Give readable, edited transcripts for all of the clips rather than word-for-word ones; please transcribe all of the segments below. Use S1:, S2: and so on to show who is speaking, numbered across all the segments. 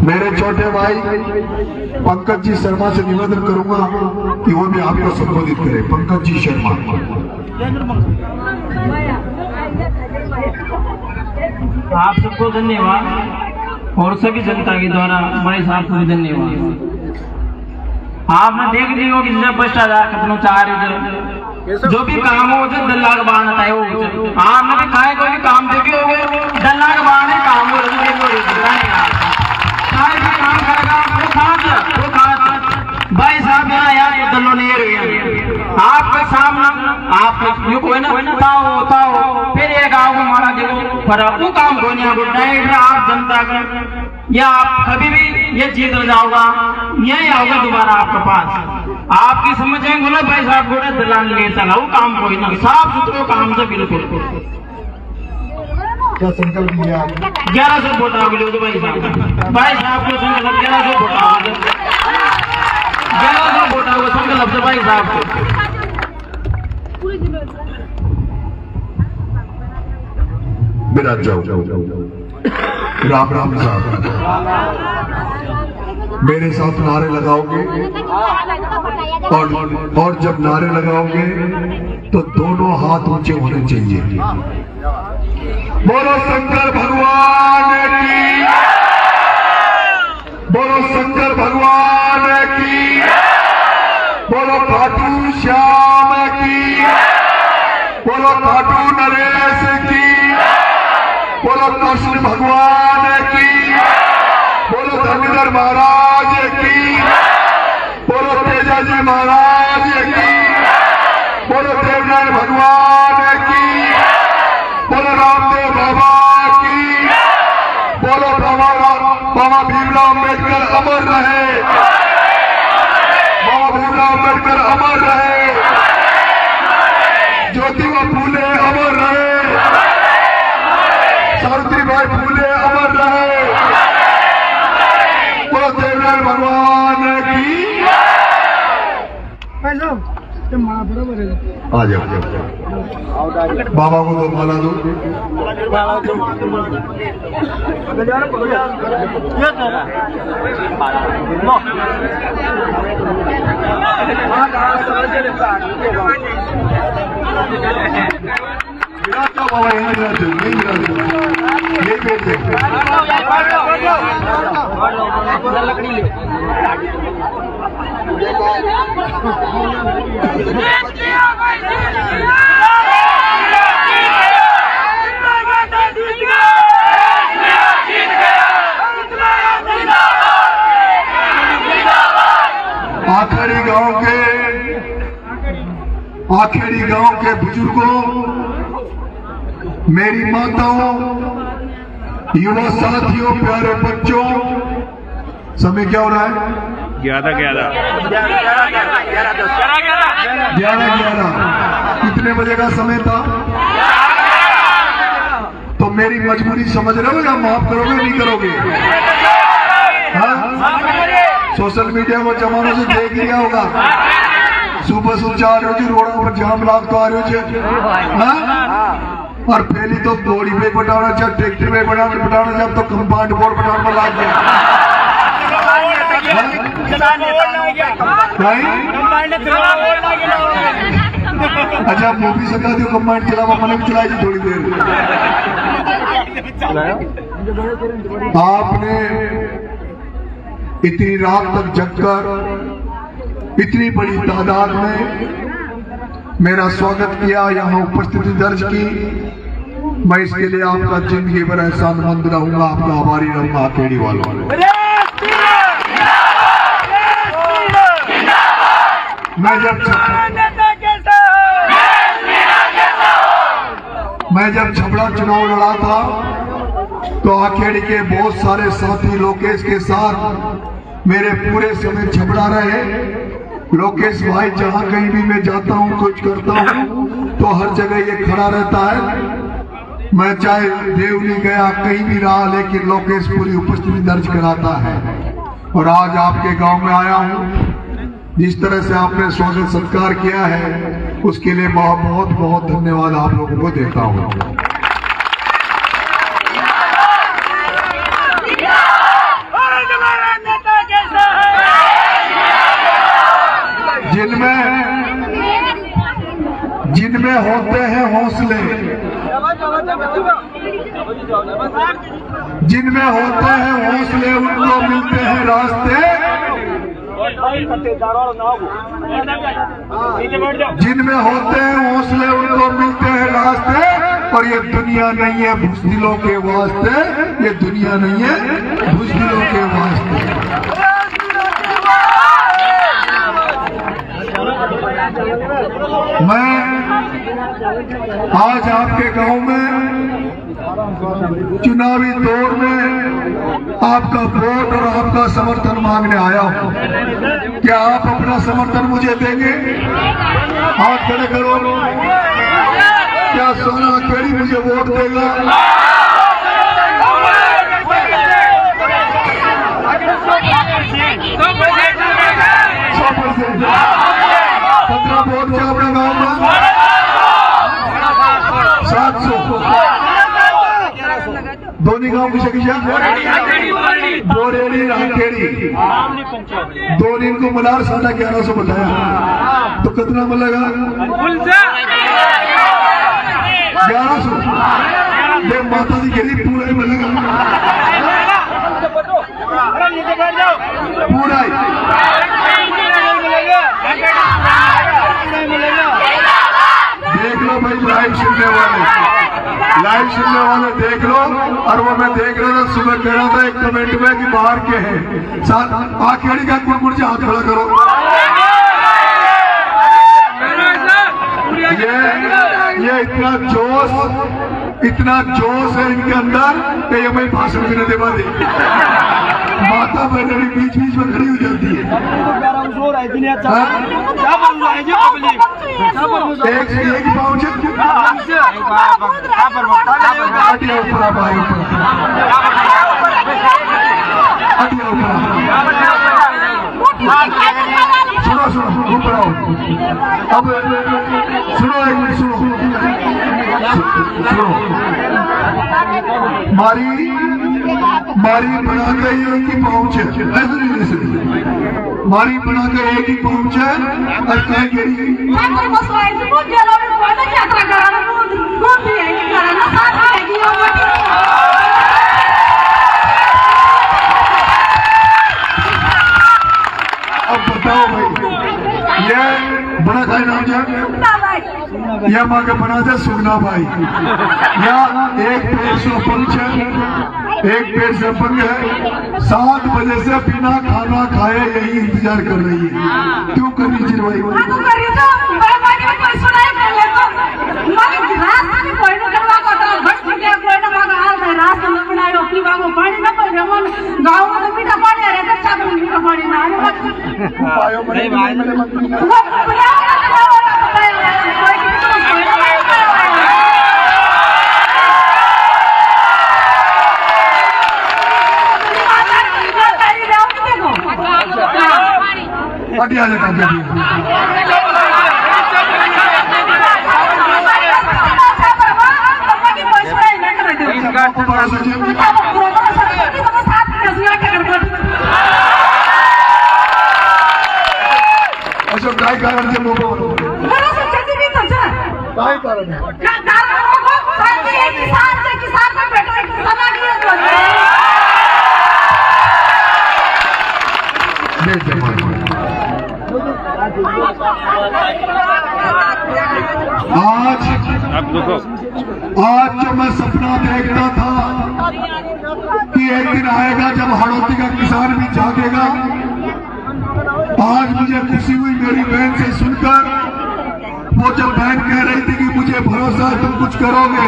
S1: मेरे छोटे भाई पंकज जी शर्मा से निवेदन करूंगा कि वो भी आपको संबोधित करे। पंकज जी शर्मा।
S2: आप सबको धन्यवाद और सभी जनता के द्वारा भाई साहब को भी धन्यवाद। आपने देख लियो कि जब भ्रष्टाचार खत्म चाह रहे जो भी काम हो दल्ला बाण आता है वो आपने भी खाए कोई भी काम देखे हो दल्ला बाण काम हो काम करेगा वो खास भाई साहब यहाँ यार ये दल्लो नहीं रहे आपके सामने आप जो कोई ना ताओ फिर ये गाँव को मारा देखो पर वो काम को नहीं आप जनता का या आप कभी भी ये जीत जाओगा यही आओगे दोबारा आपके पास आपकी समझेंगे बोले भाई साहब बोले दलाल ले चला वो काम कोई ना साफ सुथरे काम से बिल्कुल
S1: क्या संकल्प लिया?
S2: 1100 वोट आ गए तो भाई साहब को संकल्प 1100 वोट आ गए 1100 वोट आ गए संकल्प से भाई साहब को
S1: बिराज जाओ। राम राम साहब मेरे साथ नारे लगाओगे और जब नारे लगाओगे तो दोनों हाथ ऊंचे होने चाहिए। बोलो शंकर भगवान की, बोलो शंकर भगवान की, बोलो खाटू श्याम की, बोलो खाटू नरेश की, बोलो कृष्ण भगवान की, बोलो धनीधर महाराज की, बोलो तेजाजी महाराज की, बोलो देवनारायण भगवान की, बोलो रामदेव बाबा की, बोलो बाबा भीमराव अम्बेडकर अमर रहे, बाबा भीमराव अम्बेडकर अमर रहे, ज्योतिबा फूले अमर रहे, सावित्रीबाई फूले अमर रहे, बोलो देवनारायण भगवान की। आ जाओ बाबा को दो माला दो। बाबा ये पेड़ लकड़ी ले आखेड़ी गांव के बुजुर्गों, मेरी माताओं, युवा साथियों, प्यारे बच्चों, समय क्या हो रहा है?
S3: 11:11
S1: कितने बजे का समय था? तो मेरी मजबूरी समझ रहे हो या माफ करोगे नहीं करोगे? हाँ? सोशल मीडिया को जमाने से देख लिया होगा, सुबह सुबह आ रहे हो जी रोडों पर जाम लाग तो आ रहे हो, और पहली तो बोड़ी पे बनाना जब ट्रैक्टर में बनाना जब तो कंपाउंड बोर्ड बनाने में लाग गया। अच्छा मूवी सका दो कंपाउंड चलावा मैंने भी चलाई थी थोड़ी देर। आपने इतनी रात तक जगकर इतनी बड़ी तादाद में मेरा स्वागत किया, यहाँ उपस्थिति दर्ज की। मैं इसके लिए आपका जिंदगी भर एहसानमंद रहूंगा, आपका आभारी रहूंगा। आखेड़ी वालों मैं जब छबड़ा चुनाव लड़ा था तो आखेड़ी के बहुत सारे साथी लोकेश के साथ मेरे पूरे समय छबड़ा रहे। लोकेश भाई जहां कहीं भी मैं जाता हूं, कुछ करता हूं, तो हर जगह ये खड़ा रहता है। मैं चाहे देवली गया, कहीं भी रहा, लेकिन लोकेश पूरी उपस्थिति दर्ज कराता है। और आज आपके गांव में आया हूं, जिस तरह से आपने स्वागत सत्कार किया है उसके लिए बहुत बहुत धन्यवाद आप लोगों को देता हूं। जिनमें होते हैं हौसले उनको मिलते हैं रास्ते, जिनमें होते हैं हौसले उनको मिलते हैं रास्ते। और ये दुनिया नहीं है बुज़दिलों के वास्ते, ये दुनिया नहीं है बुज़दिलों के वास्ते। मैं आज आपके गांव में चुनावी दौर में आपका वोट और आपका समर्थन मांगने आया हूं। क्या आप अपना समर्थन मुझे देंगे? हाथ खड़े करो। क्या सोना केड़ी मुझे वोट देगा? 100%। 15 वोट क्या अपने गाँव में? 700। दोनों गांव की शकीशा बोरेली राखेड़ी दोनों इनको मलार 1150 बताया, तो कितना मिलेगा? 1100। ये माता जी कह रही पूरा ही मिलेगा, पूरा ही। देख लो भाई, लाइव सुनने वाले देख लो। और वो मैं देख रहा था, सुबह कह रहा था एक कमेंट में कि बाहर के हैं साथ आखेड़ी का कुड़कुड़ से हाथ खड़ा करो। ये इतना जोश है इनके अंदर कि ये मैं भाषण भी नहीं दे पाती। माता बहने भी बीच बीच में खड़ी हो जाती है। एक पाँच सुनो ऊपर आओ। अब सुनो, एक मिनट सुनो। मारी बना के एक ही पहुंच है, मारी बना के एक ही पहुंच है। और कहीं गई अब बताओ भाई, ये बड़ा भाई नाम क्या? यह माँ का बना था सुगना भाई। या एक पेड़ सरपंच है, एक पेड़ सरपंच है। 7 बजे से बिना खाना खाए यही इंतजार कर रही है। क्यों करनी चिरवाई? हटिया जाता अच्छा, काय कारण से लोगों काय कारण है? आज जो मैं सपना देखता था कि एक दिन आएगा जब हड़ौती का किसान भी जागेगा, आज मुझे खुशी हुई मेरी बहन से सुनकर। वो जब बहन कह रही थी कि मुझे भरोसा है तुम कुछ करोगे,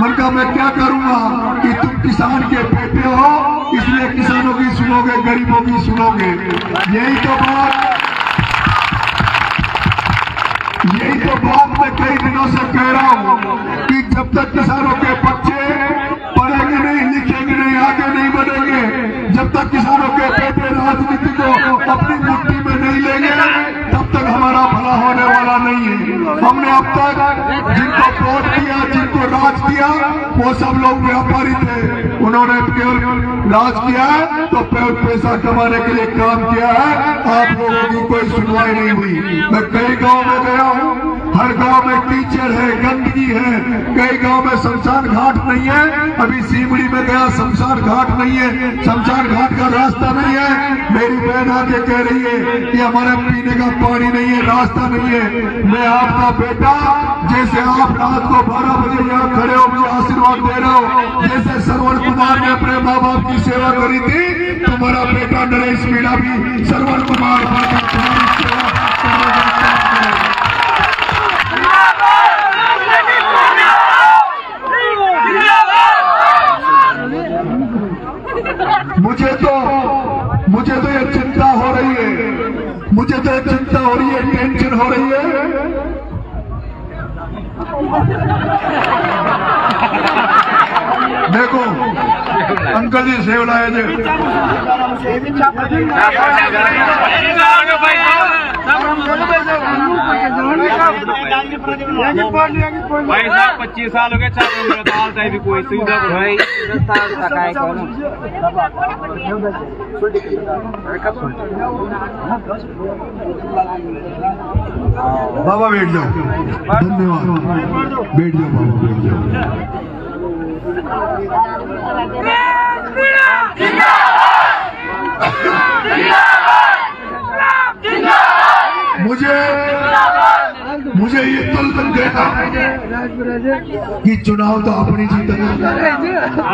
S1: मन का मैं क्या करूंगा कि तुम किसान के बेटे हो, इसलिए किसानों की सुनोगे, गरीबों की सुनोगे। यही तो बात मैं कई दिनों से कह रहा हूँ कि जब तक किसानों के बच्चे पढ़ेंगे नहीं, लिखेंगे नहीं, आगे नहीं बढ़ेंगे, जब तक किसानों के बेटे राजनीति को अपनी मुट्ठी में नहीं लेंगे, तब तक हमारा भला होने वाला नहीं है। हमने अब तक जिनको वोट दिया, जिनको राज दिया, वो सब लोग व्यापारी थे। उन्होंने केवल राज किया है तो पैसा कमाने के लिए काम किया है। आप लोगों की कोई सुनवाई नहीं हुई। मैं कई गाँव में गया हूँ, हर गांव में कीचड़ है, गंदगी है, कई गांव में शमशान घाट नहीं है। अभी सीमड़ी में गया, शमशान घाट नहीं है, शमशान घाट का रास्ता नहीं है। मेरी बहन आके कह रही है कि हमारे पीने का पानी नहीं है, रास्ता नहीं है। मैं आपका बेटा, जैसे आप रात को 12 बजे यहाँ खड़े हो मुझे आशीर्वाद दे रहे हो, जैसे श्रवण कुमार ने अपने माँ बाप की सेवा करी थी, तुम्हारा बेटा नरेश मीणा भी श्रवण कुमार मुझे तो ये चिंता हो रही है, मुझे तो ये चिंता हो रही है, टेंशन हो रही है। देखो अंकल जी सेव लाए थे,
S3: भाई साहब 25 साल हो गए, चार भी कोई सुविधा भाई
S1: बाबा बैठ जाओ, धन्यवाद, बैठ जाओ बाबा, बैठ जाओ। मुझे ये तल तक गया कि चुनाव तो अपनी जीतेगा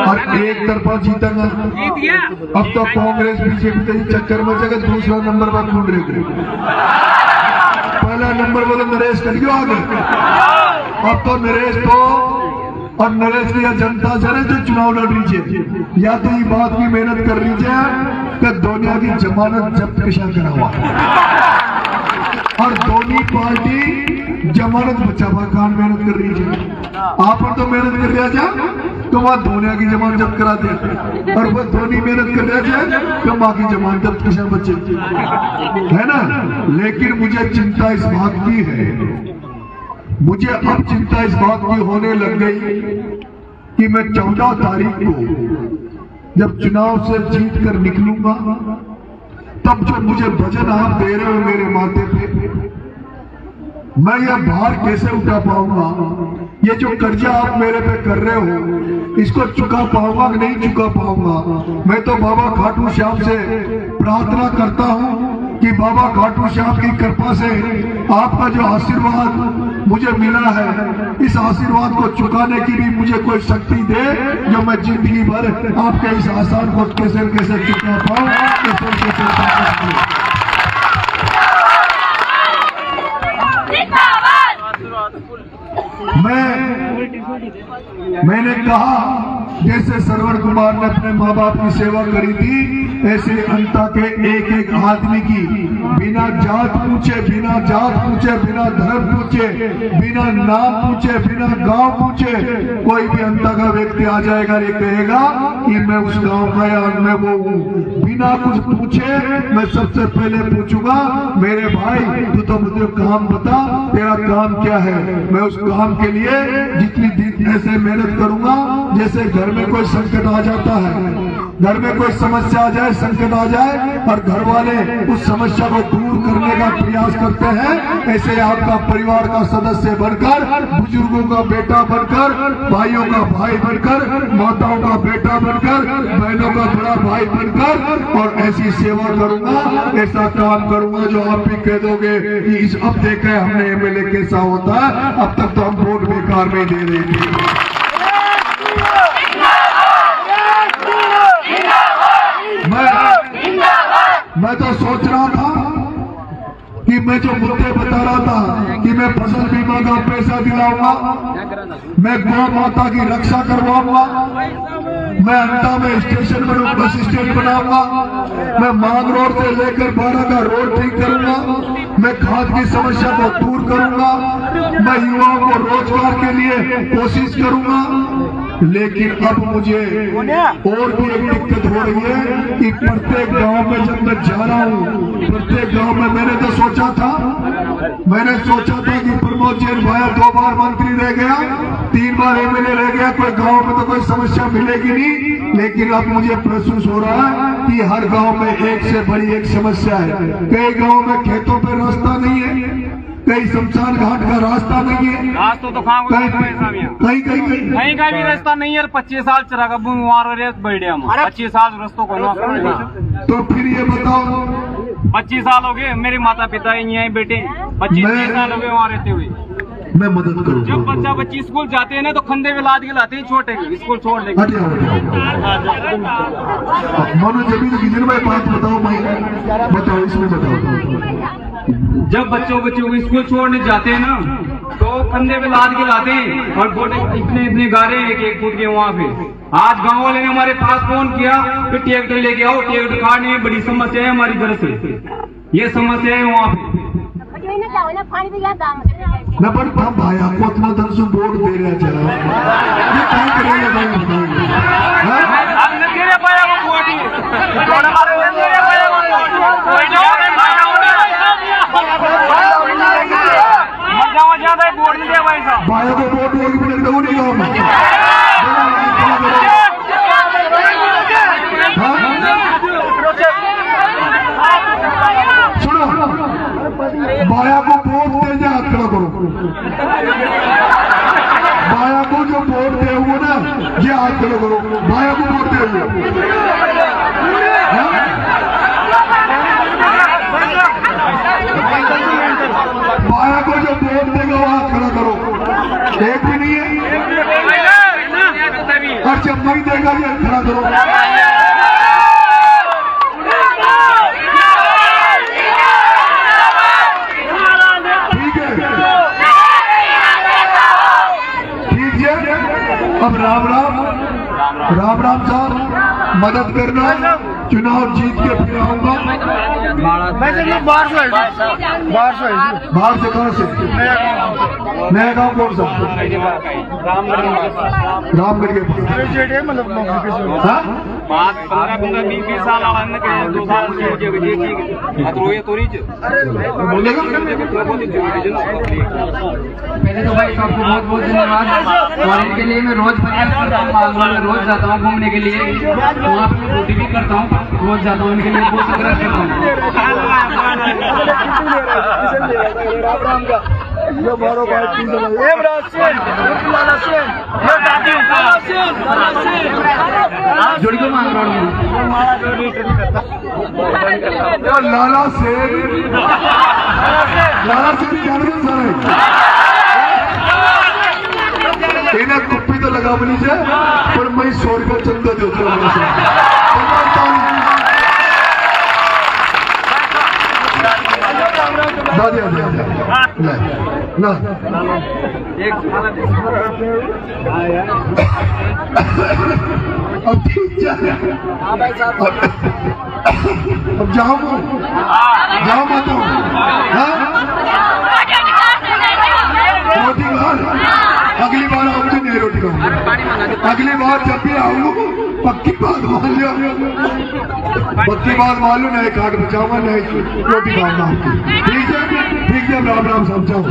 S1: और एक तरफा जीतेगा। अब तो कांग्रेस बीजेपी के चक्कर में जगह दूसरा नंबर पर ढूंढ रहे, पहला नंबर पर नरेश कर क्यों आ गए। अब तो नरेश को और नरेश की जनता से जो चुनाव लड़ लीजिए, या तो ये बात की मेहनत कर लीजिए कि दुनिया की जमानत जब्त किसान करा हुआ और दोनों पार्टी जमानत बचावा कान मेहनत कर रही है। आप पर तो मेहनत कर रहा जा तो वहां दुनिया की जमानत जब्त करा दे, और वह दोनों मेहनत कर रहा जाए तो माँ की जमानत जब्त किसान बच्चे है ना। लेकिन मुझे चिंता इस बात की है, मुझे अब चिंता इस बात की होने लग गई कि मैं 14 तारीख को जब चुनाव से जीत कर निकलूंगा, तब जो मुझे वजन आप दे रहे हो मेरे माथे पे, मैं यह भार कैसे उठा पाऊंगा। ये जो कर्जा आप मेरे पे कर रहे हो, इसको चुका पाऊंगा कि नहीं चुका पाऊंगा। मैं तो बाबा खाटू श्याम से प्रार्थना करता हूं कि बाबा खाटू श्याम की कृपा से आपका जो आशीर्वाद मुझे मिला है, इस आशीर्वाद को चुकाने की भी मुझे कोई शक्ति दे, जो मैं जिंदगी भर आपके इस आसान को कैसे कैसे चुका पाऊं, मैंने कहा जैसे श्रवण कुमार ने अपने माँ बाप की सेवा करी थी, ऐसे अंता के एक एक आदमी की बिना जात पूछे, बिना धर्म पूछे, बिना नाम पूछे, बिना गांव पूछे, कोई भी अंता का व्यक्ति आ जाएगा, ये कहेगा कि मैं उस गांव का या मैं वो हूँ। बिना कुछ पूछे मैं सबसे पहले पूछूंगा, मेरे भाई तू तो मुझे काम बता, तेरा काम क्या है। मैं उस काम के लिए जितनी दिन ऐसे मेहनत करूंगा, जैसे घर में कोई संकट आ जाता है, घर में कोई समस्या आ जाए, संकट आ जाए और घर वाले उस समस्या को दूर करने का प्रयास करते हैं, ऐसे आपका परिवार का सदस्य बनकर, बुजुर्गों का बेटा बनकर, भाइयों का भाई बनकर, माताओं का बेटा बनकर, बहनों का बड़ा भाई बनकर, और ऐसी सेवा करूंगा, ऐसा काम करूंगा जो आप भी कह दोगे कि इस अब देखा हमने एमएलए कैसा होता है, अब तक तो हम वोट बेकार में दे रहे थे। मैं तो सोच रहा था कि मैं जो मुद्दे बता रहा था कि मैं फसल बीमा का पैसा दिलाऊंगा, मैं गौ माता की रक्षा करवाऊंगा, मैं अंता में स्टेशन में बस स्टैंड बनाऊंगा, मैं मांग रोड से लेकर 12 का रोड ठीक करूंगा, मैं खाद की समस्या को दूर करूंगा, मैं युवाओं को रोजगार के लिए कोशिश करूंगा। लेकिन अब मुझे और भी एक दिक्कत हो रही है कि प्रत्येक गांव में जब मैं जा रहा हूँ, प्रत्येक गांव में मैंने सोचा था कि प्रमोद जैन भाई 2 बार मंत्री रह गया, 3 बार एमएलए रह गया, कोई गांव में तो कोई समस्या मिलेगी नहीं। लेकिन अब मुझे महसूस हो रहा है कि हर गांव में एक से बड़ी एक समस्या है। कई गांव में खेतों पर रास्ता नहीं है, कहीं शमशान घाट का रास्ता नहीं है,
S3: रास्ता तो खाओ
S1: कहीं कहीं कहीं
S3: कहीं का भी रास्ता नहीं है। 25 साल चला गया वहाँ रेत बैठे 25 साल रास्तों को
S1: तो फिर ये बताओ
S3: 25 साल हो गए मेरे माता पिता यहीं बेटे 25 साल हो गए वहाँ रहते हुए।
S1: मैं मदद करूँ।
S3: जब बच्ची स्कूल जाते हैं ना तो खंधे में लाद के लाते हैं छोटे के स्कूल छोड़ देंगे।
S1: मानो जब किसी भाई बात बताओ भाई, बताओ इसमें बताओ।
S3: जब बच्चों को स्कूल छोड़ने जाते हैं ना तो कंधे पे लाद के लाते हैं और गोटे इतने गारे एक फुट के वहाँ पे। आज गांव वाले ने हमारे पास फोन किया कि ट्रैक्टर लेके आओ, ट्रैक्टर काटने में बड़ी समस्या है हमारी घर से, ये समस्या है वहाँ पे।
S1: न पर हम भाई आपको इतना धन से वोट दे रहे चला ये क्या करेंगे भाई को वोट नहीं सुनो बाया को वोट दे जा हाथ खड़ा करो। बाया को जो वोट दे हुए ना ये हाथ खड़ा करो। बाया को वोट दे हुए बाया को जो वोट देगा वो हाथ खड़ा करो। एक भी नहीं है और जब नहीं देगा ये खड़ा करो। अब राम राम साहब मदद करना, चुनाव जीत के फिर आऊंगा। बाहर से कहाँ से? नया गाँव कौन सा? रामगढ़ के
S3: पास 15-20 साल दो साल
S2: पहले तो भाई आपको बहुत बहुत धन्यवाद। और इनके लिए मैं रोज प्रयास करता हूँ, रोज जाता हूँ घूमने के लिए, वहाँ पे मैं ड्यूटी भी करता हूँ, रोज जाता हूँ इनके लिए बहुत संघर्ष करता हूँ। जोड़ी को मांग रहा हूँ
S1: लाला सेठ सारे इन्हें कुप्पी तो लगा बनी से पर मैं 100 रुपया चंदा देता अब जाओ मत रोटी अगली बार आऊंगी नहीं रोटी खाऊंगा। अगली बार जब भी आऊंगा पक्की बात मान लो, पक्की बात मान लो, नए कार्ड बचाऊंगा, नए रोटी खाऊंगा। ठीक है राम समझाओ।